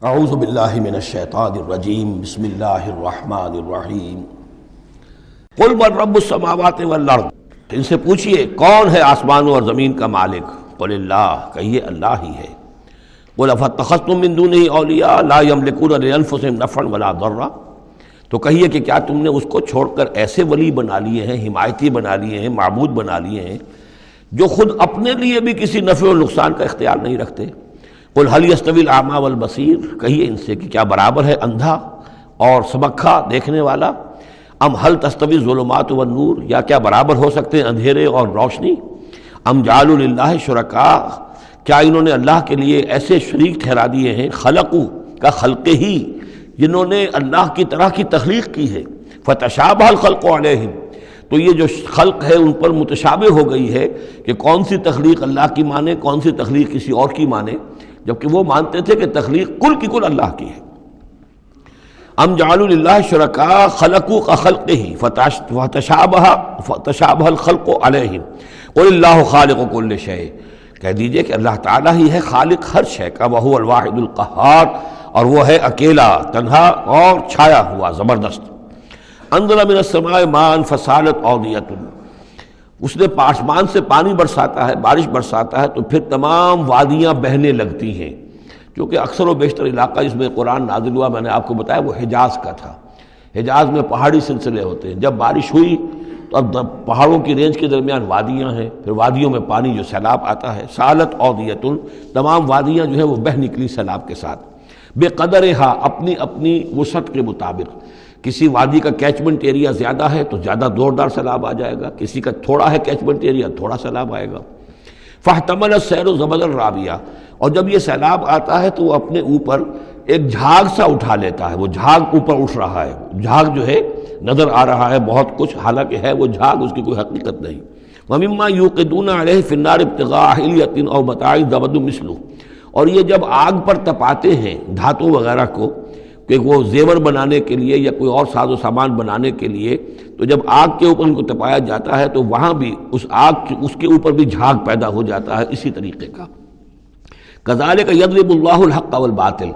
اعوذ باللہ من الشیطان الرجیم بسم اللہ الرحمن الرحیم قل من رب السماوات والارض، ان سے پوچھئے کون ہے آسمانوں اور زمین کا مالک؟ قل اللہ، کہیے اللہ ہی ہے۔ قل افاتخذتم من دونہ اولیاء لا یملکون لانفسہم نفعا ولا ضرا، تو کہیے کہ کیا تم نے اس کو چھوڑ کر ایسے ولی بنا لیے ہیں، حمایتی بنا لیے ہیں، معبود بنا لیے ہیں جو خود اپنے لیے بھی کسی نفع و نقصان کا اختیار نہیں رکھتے؟ قل هل يستوي الاعمى والبصير، کہیے ان سے کہ کیا برابر ہے اندھا اور سمکھا دیکھنے والا؟ ام هل تستوي الظلمات والنور، یا کیا برابر ہو سکتے ہیں اندھیرے اور روشنی؟ ام جعلوا للہ شرکاء، کیا انہوں نے اللہ کے لیے ایسے شریک ٹھہرا دیے ہیں؟ خلقوا کا خلق ہی، جنہوں نے اللہ کی طرح کی تخلیق کی ہے۔ فتشابہ الخلق علیہم، تو یہ جو خلق ہے ان پر متشابہ ہو گئی ہے کہ کون سی تخلیق اللہ کی مانے، کون سی تخلیق کسی اور کی مانے، جبکہ وہ مانتے تھے کہ تخلیق کل کی کل اللہ کی ہے۔ ام جعلوا للہ شرکاء خلقوا كخلقہ فتشابہ الخلق علیہم قل اللہ خالق کل شیء، کہہ دیجئے کہ اللہ تعالیٰ ہی ہے خالق ہر شے کا، وہو الواحد القہار، اور وہ ہے اکیلا، تنہا اور چھایا ہوا زبردست۔ انزل من السماء ماء فسالت اودیۃ، اس نے آسمان سے پانی برساتا ہے، بارش برساتا ہے تو پھر تمام وادیاں بہنے لگتی ہیں، کیونکہ اکثر و بیشتر علاقہ جس میں قرآن نازل ہوا میں نے آپ کو بتایا وہ حجاز کا تھا۔ حجاز میں پہاڑی سلسلے ہوتے ہیں، جب بارش ہوئی تو اب پہاڑوں کی رینج کے درمیان وادیاں ہیں، پھر وادیوں میں پانی جو سیلاب آتا ہے، سالت اودیۃ، تمام وادیاں جو ہیں وہ بہہ نکلی سیلاب کے ساتھ، بے قدرہا، اپنی اپنی وسعت کے مطابق۔ کسی وادی کا کیچمنٹ ایریا زیادہ ہے تو زیادہ زوردار سیلاب آ جائے گا، کسی کا تھوڑا ہے کیچمنٹ ایریا، تھوڑا سیلاب آئے گا۔ فاحتمل السیل زبدا رابیہ، اور جب یہ سیلاب آتا ہے تو وہ اپنے اوپر ایک جھاگ سا اٹھا لیتا ہے، وہ جھاگ اوپر اٹھ رہا ہے، جھاگ جو ہے نظر آ رہا ہے بہت کچھ، حالانکہ ہے وہ جھاگ، اس کی کوئی حقیقت نہیں۔ ومما یوقدون علیہ فی النار ابتغاء حلیۃ او متاع زبد مثلہ، اور یہ جب آگ پر تپاتے ہیں دھاتوں وغیرہ کو کہ وہ زیور بنانے کے لیے یا کوئی اور ساز و سامان بنانے کے لیے، تو جب آگ کے اوپر ان کو تپایا جاتا ہے تو وہاں بھی اس کے اوپر بھی جھاگ پیدا ہو جاتا ہے اسی طریقے کا۔ کذالک یضرب اللہ الحق والباطل،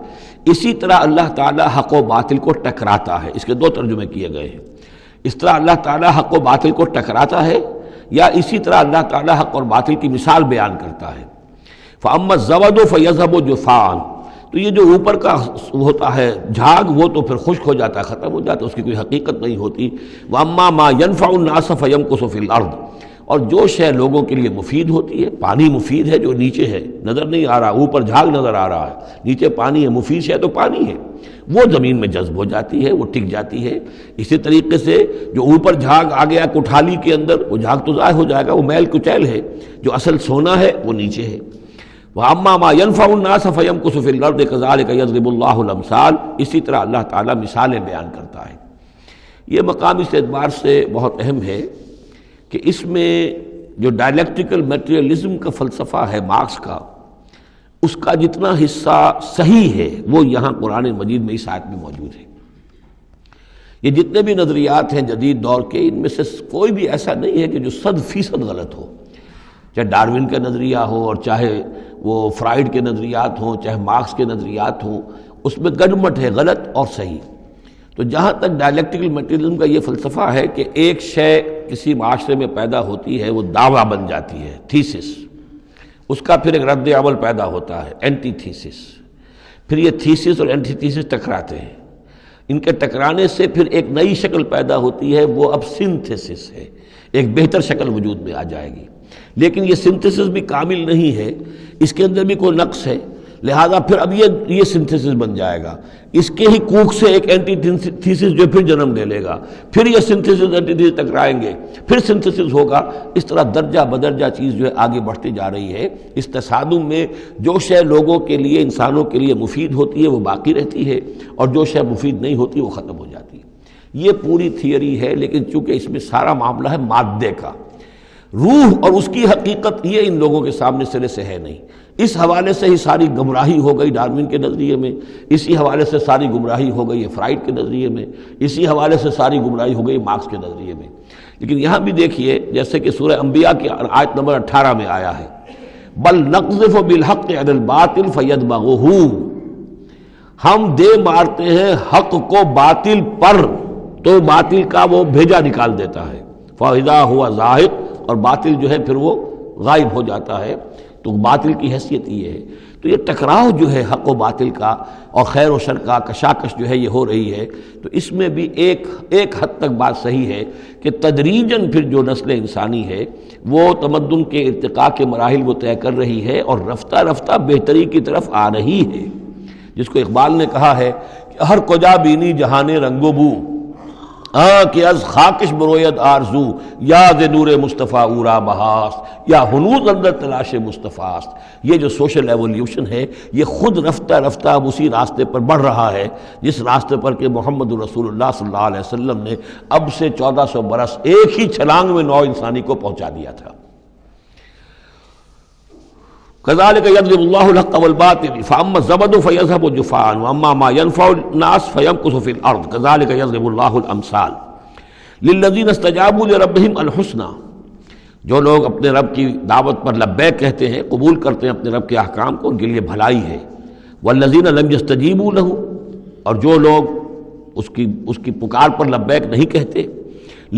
اسی طرح اللہ تعالیٰ حق و باطل کو ٹکراتا ہے۔ اس کے دو ترجمے کیے گئے ہیں، اس طرح اللہ تعالیٰ حق و باطل کو ٹکراتا ہے، یا اسی طرح اللہ تعالیٰ حق اور باطل کی مثال بیان کرتا ہے۔ فاما الزبد فیذهب جفاء، تو یہ جو اوپر کا ہوتا ہے جھاگ وہ تو پھر خشک ہو جاتا ہے، ختم ہو جاتا ہے، اس کی کوئی حقیقت نہیں ہوتی۔ واما ما ينفع الناس فيمكث في الارض، اور جو شے لوگوں کے لیے مفید ہوتی ہے، پانی مفید ہے جو نیچے ہے نظر نہیں آ رہا، اوپر جھاگ نظر آ رہا ہے، نیچے پانی ہے، مفید شے تو پانی ہے، وہ زمین میں جذب ہو جاتی ہے، وہ ٹک جاتی ہے۔ اسی طریقے سے جو اوپر جھاگ آ گیا کوٹھالی کے اندر، وہ جھاگ تو ضائع ہو جائے گا، وہ میل کچیل ہے، جو اصل سونا ہے وہ نیچے ہے۔ وَأَمَّا مَا يَنْفَعُ النَّاسَ فَيَمْكُثُ فِي الْأَرْضِ كَذَلِكَ يَضْرِبُ اللَّهُ الْأَمْثَالَ، اسی طرح اللہ تعالیٰ مثالیں بیان کرتا ہے۔ یہ مقام اس اعتبار سے بہت اہم ہے کہ اس میں جو ڈائلیکٹیکل میٹریلزم کا فلسفہ ہے مارکس کا، اس کا جتنا حصہ صحیح ہے وہ یہاں قرآن مجید میں اس آیت میں موجود ہے۔ یہ جتنے بھی نظریات ہیں جدید دور کے، ان میں سے کوئی بھی ایسا نہیں ہے کہ جو 100% غلط ہو، چاہے ڈاروین کا نظریہ ہو اور چاہے وہ فرائیڈ کے نظریات ہوں، چاہے مارکس کے نظریات ہوں، اس میں گڈمٹ ہے غلط اور صحیح۔ تو جہاں تک ڈائلیکٹیکل میٹریلزم کا یہ فلسفہ ہے کہ ایک شے کسی معاشرے میں پیدا ہوتی ہے، وہ دعویٰ بن جاتی ہے، تھیسس، اس کا پھر ایک رد عمل پیدا ہوتا ہے، اینٹی تھیسس، پھر یہ تھیسس اور اینٹی تھیسس ٹکراتے ہیں، ان کے ٹکرانے سے پھر ایک نئی شکل پیدا ہوتی ہے، وہ اب سنتھسس ہے، ایک بہتر شکل وجود میں آ جائے گی۔ لیکن یہ سنتھسس بھی کامل نہیں ہے، اس کے اندر بھی کوئی نقص ہے، لہذا پھر اب یہ سنتھسس بن جائے گا، اس کے ہی کوکھ سے ایک اینٹی تھیسس جو پھر جنم لے لے گا، پھر یہ سنتھسس اینٹی تھیسس ٹکرائیں گے، پھر سنتھسس ہوگا، اس طرح درجہ بدرجہ چیز جو ہے آگے بڑھتی جا رہی ہے۔ اس تصادم میں جو شے لوگوں کے لیے، انسانوں کے لیے مفید ہوتی ہے وہ باقی رہتی ہے، اور جو شے مفید نہیں ہوتی وہ ختم ہو جاتی ہے۔ یہ پوری تھیوری ہے، لیکن چونکہ اس میں سارا معاملہ ہے مادے کا، روح اور اس کی حقیقت یہ ان لوگوں کے سامنے سرے سے ہے نہیں۔ اس حوالے سے ہی ساری گمراہی ہو گئی ڈارون کے نظریے میں، اسی حوالے سے ساری گمراہی ہو گئی فرائیڈ کے نظریے میں، اسی حوالے سے ساری گمراہی ہو گئی مارکس کے نظریے میں۔ لیکن یہاں بھی دیکھیے جیسے کہ سورہ انبیاء کی آیت نمبر 18 میں آیا ہے، بل نقذف بالحق علی الباطل فیدمغہ، ہم دے مارتے ہیں حق کو باطل پر، تو باطل کا وہ بھیجا نکال دیتا ہے، فَإِذَا هُوَ زَاهِقٌ، اور باطل جو ہے پھر وہ غائب ہو جاتا ہے۔ تو باطل کی حیثیت یہ ہے۔ تو یہ ٹکراؤ جو ہے حق و باطل کا اور خیر و شر کا کشاکش جو ہے یہ ہو رہی ہے، تو اس میں بھی ایک حد تک بات صحیح ہے کہ تدریجاً پھر جو نسل انسانی ہے وہ تمدن کے ارتقاء کے مراحل وہ طے کر رہی ہے اور رفتہ رفتہ بہتری کی طرف آ رہی ہے، جس کو اقبال نے کہا ہے کہ ہر کجا بینی جہان رنگ و بو، کہ از خاکش بروید آرزو، یاد نور مصطفیٰ اورا بہاست، یا ہنوز اندر تلاش مصطفیٰ است۔ یہ جو سوشل ایولیوشن ہے یہ خود رفتہ رفتہ اب اسی راستے پر بڑھ رہا ہے جس راستے پر کہ محمد رسول اللہ صلی اللہ علیہ وسلم نے اب سے 1400 برس ایک ہی چھلانگ میں نوع انسانی کو پہنچا دیا تھا۔ كذلك يضرب الله الحق والباطل فاما الزبد فيذهب جفاء واما ما ينفع الناس فيمكث في الارض كذلك يضرب الله الامثال للذين استجابوا لربهم الحسنى، جو لوگ اپنے رب کی دعوت پر لبیک کہتے ہیں، قبول کرتے ہیں اپنے رب کے احکام کو، ان کے لیے بھلائی ہے۔ والذین لم يستجیبوا له، اور جو لوگ اس کی پکار پر لبیک نہیں کہتے،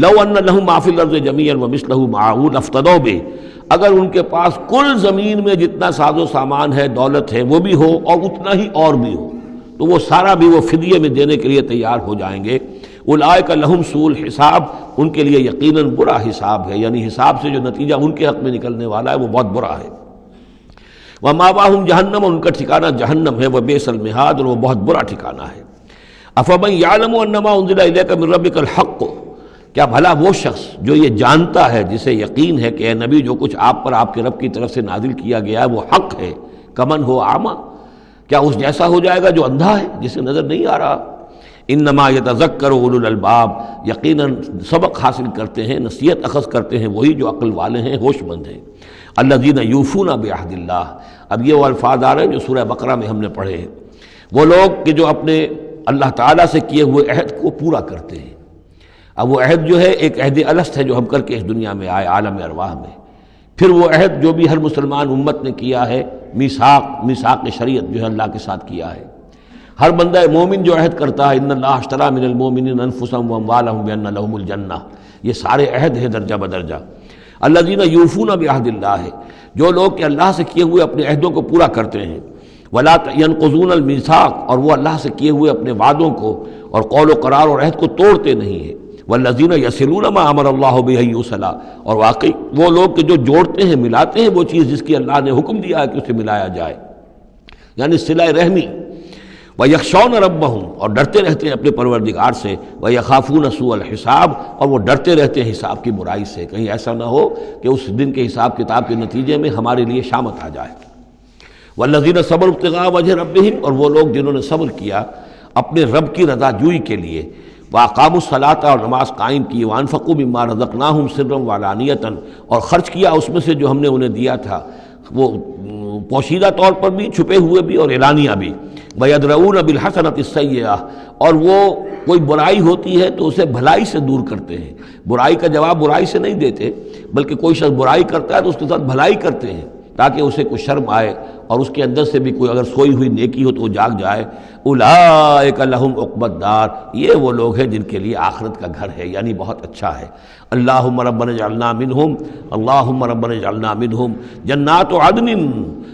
لو ان لهم ما في الارض جميعا ومثله معه لافتدوا به، اگر ان کے پاس کل زمین میں جتنا ساز و سامان ہے، دولت ہے، وہ بھی ہو اور اتنا ہی اور بھی ہو، تو وہ سارا بھی وہ فدیے میں دینے کے لیے تیار ہو جائیں گے۔ اولئک لہم سوء الحساب، ان کے لیے یقیناً برا حساب ہے، یعنی حساب سے جو نتیجہ ان کے حق میں نکلنے والا ہے وہ بہت برا ہے۔ ومأواہم جہنم، ان کا ٹھکانہ جہنم ہے، وبئس المہاد، اور وہ بہت برا ٹھکانہ ہے۔ افمن یعلم انما انزل الیک من ربک الحق، کیا بھلا وہ شخص جو یہ جانتا ہے، جسے یقین ہے کہ اے نبی جو کچھ آپ پر آپ کے رب کی طرف سے نازل کیا گیا ہے وہ حق ہے، کمن ہو اعمیٰ، کیا اس جیسا ہو جائے گا جو اندھا ہے، جسے نظر نہیں آ رہا۔ انما یتذکر اولو الالباب، یقیناً سبق حاصل کرتے ہیں، نصیحت اخذ کرتے ہیں وہی جو عقل والے ہیں، ہوش مند ہیں۔ الذین یوفون بعہد اللہ، اب یہ وہ الفاظ آ رہے ہیں جو سورہ بقرہ میں ہم نے پڑھے ہیں، وہ لوگ کہ جو اپنے اللہ تعالیٰ سے کیے ہوئے عہد کو پورا کرتے ہیں۔ اب وہ عہد جو ہے ایک عہد الست ہے جو ہم کر کے اس دنیا میں آئے عالم ارواح میں، پھر وہ عہد جو بھی ہر مسلمان امت نے کیا ہے، میثاق شریعت جو ہے اللہ کے ساتھ کیا ہے۔ ہر بندہ مومن جو عہد کرتا ہے، ان اللہ اشتری من المؤمنین انفسهم واموالهم بان لهم الجنہ، یہ سارے عہد ہیں درجہ بدرجہ۔ الذین یوفون بعہد اللہ، جو لوگ کہ اللہ سے کیے ہوئے اپنے عہدوں کو پورا کرتے ہیں، ولا ينقضون الميثاق، اور وہ اللہ سے کیے ہوئے اپنے وعدوں کو اور قول و قرار اور عہد کو توڑتے نہیں ہیں۔ والذین یصلون ما امر اللہ بہ ان یوصل، اور واقعی وہ لوگ کہ جو جوڑتے ہیں، ملاتے ہیں وہ چیز جس کی اللہ نے حکم دیا ہے کہ اسے ملایا جائے، یعنی صلہ رحمی۔ ویخشون ربہم، اور ڈرتے رہتے ہیں اپنے پروردگار سے۔ ویخافون سوء الحساب، اور وہ ڈرتے رہتے ہیں حساب کی برائی سے، کہیں ایسا نہ ہو کہ اس دن کے حساب کتاب کے نتیجے میں ہمارے لیے شامت آ جائے۔ والذین صبروا ابتغاء وجہ ربہم، اور وہ لوگ جنہوں نے صبر کیا اپنے رب کی رضا جوئی کے لیے، وَأَقَامُوا الصَّلَاةَ، اور نماز قائم کی، وَأَنفَقُوا مِمَّا رَزَقْنَاهُمْ سِرًّا وَعَلَانِيَةً، اور خرچ کیا اس میں سے جو ہم نے انہیں دیا تھا، وہ پوشیدہ طور پر بھی، چھپے ہوئے بھی اور اعلانیہ بھی۔ وَيَدْرَؤُونَ بِالْحَسَنَةِ السَّيِّئَةِ، اور وہ کوئی برائی ہوتی ہے تو اسے بھلائی سے دور کرتے ہیں، برائی کا جواب برائی سے نہیں دیتے، بلکہ کوئی شخص برائی کرتا ہے تو اس کے ساتھ بھلائی کرتے ہیں تاکہ اسے کوئی شرم آئے اور اس کے اندر سے بھی کوئی اگر سوئی ہوئی نیکی ہو تو وہ جاگ جائے۔ اولئک لہم عقبی الدار، یہ وہ لوگ ہیں جن کے لیے آخرت کا گھر ہے، یعنی بہت اچھا ہے۔ اللہم ربنا اجعلنا منہم، اللہم ربنا اجعلنا منہم۔ جنات عدن،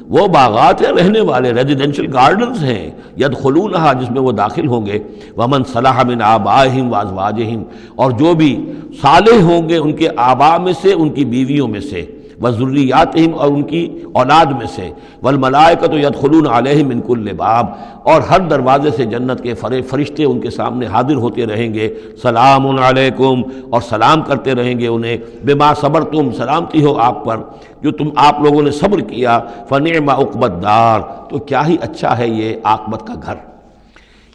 وہ باغات ہیں رہنے والے، ریزیڈینشل گارڈنز ہیں، یدخلونہا، جس میں وہ داخل ہوں گے، ومن صلح من آبائہم وازواجہم، اور جو بھی صالح ہوں گے ان کے آباء میں سے، ان کی بیویوں میں سے، وذریاتہم، اور ان کی اولاد میں سے، والملائکۃ یدخلون علیہم من کل باب، اور ہر دروازے سے جنت کے فرشتے ان کے سامنے حاضر ہوتے رہیں گے، سلام علیکم، اور سلام کرتے رہیں گے انہیں، بما صبرتم، سلامتی ہو آپ پر جو آپ لوگوں نے صبر کیا، فنعم عقبی الدار، تو کیا ہی اچھا ہے یہ عاقبت کا گھر۔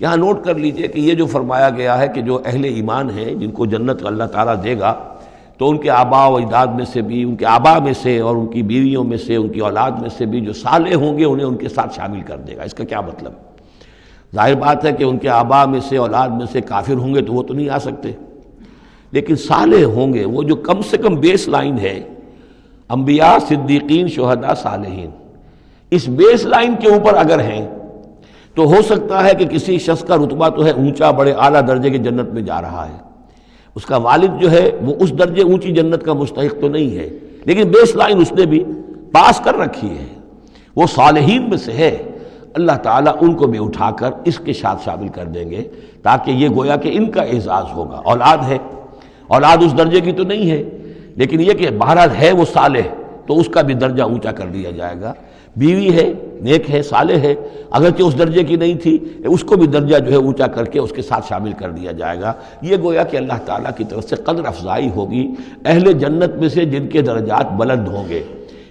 یہاں نوٹ کر لیجئے کہ یہ جو فرمایا گیا ہے کہ جو اہل ایمان ہیں جن کو جنت اللہ تعالیٰ دے گا، تو ان کے آباء و اجداد میں سے بھی، ان کے آباء میں سے اور ان کی بیویوں میں سے، ان کی اولاد میں سے بھی جو صالح ہوں گے انہیں ان کے ساتھ شامل کر دے گا۔ اس کا کیا مطلب؟ ظاہر بات ہے کہ ان کے آباء میں سے، اولاد میں سے کافر ہوں گے تو وہ تو نہیں آ سکتے، لیکن صالح ہوں گے، وہ جو کم سے کم بیس لائن ہے، انبیاء، صدیقین، شہداء، صالحین، اس بیس لائن کے اوپر اگر ہیں تو ہو سکتا ہے کہ کسی شخص کا رتبہ تو ہے اونچا، بڑے اعلیٰ درجے کی جنت میں جا رہا ہے، اس کا والد جو ہے وہ اس درجے اونچی جنت کا مستحق تو نہیں ہے، لیکن بیس لائن اس نے بھی پاس کر رکھی ہے، وہ صالحین میں سے ہے، اللہ تعالیٰ ان کو بھی اٹھا کر اس کے ساتھ شامل کر دیں گے، تاکہ یہ گویا کہ ان کا اعزاز ہوگا۔ اولاد ہے، اولاد اس درجے کی تو نہیں ہے، لیکن یہ کہ بہرحال ہے وہ صالح، تو اس کا بھی درجہ اونچا کر دیا جائے گا۔ بیوی ہے، نیک ہے، صالح ہے، اگرچہ اس درجے کی نہیں تھی، اس کو بھی درجہ جو ہے اونچا کر کے اس کے ساتھ شامل کر دیا جائے گا۔ یہ گویا کہ اللہ تعالیٰ کی طرف سے قدر افزائی ہوگی اہل جنت میں سے جن کے درجات بلند ہوں گے،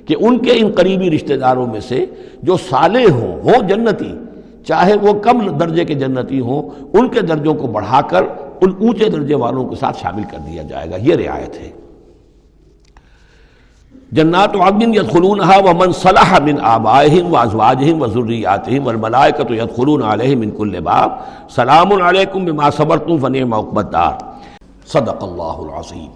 کہ ان کے ان قریبی رشتہ داروں میں سے جو صالح ہوں، وہ جنتی، چاہے وہ کم درجے کے جنتی ہوں، ان کے درجوں کو بڑھا کر ان اونچے درجے والوں کے ساتھ شامل کر دیا جائے گا۔ یہ رعایت ہے۔ جنات عدن يدخلونها ومن صلح من آبائهم وازواجهم وذرياتهم والملائكة يدخلون عليهم من كل باب سلام عليكم بما صبرتم فنعم عقبى الدار۔ صدق اللہ العظیم۔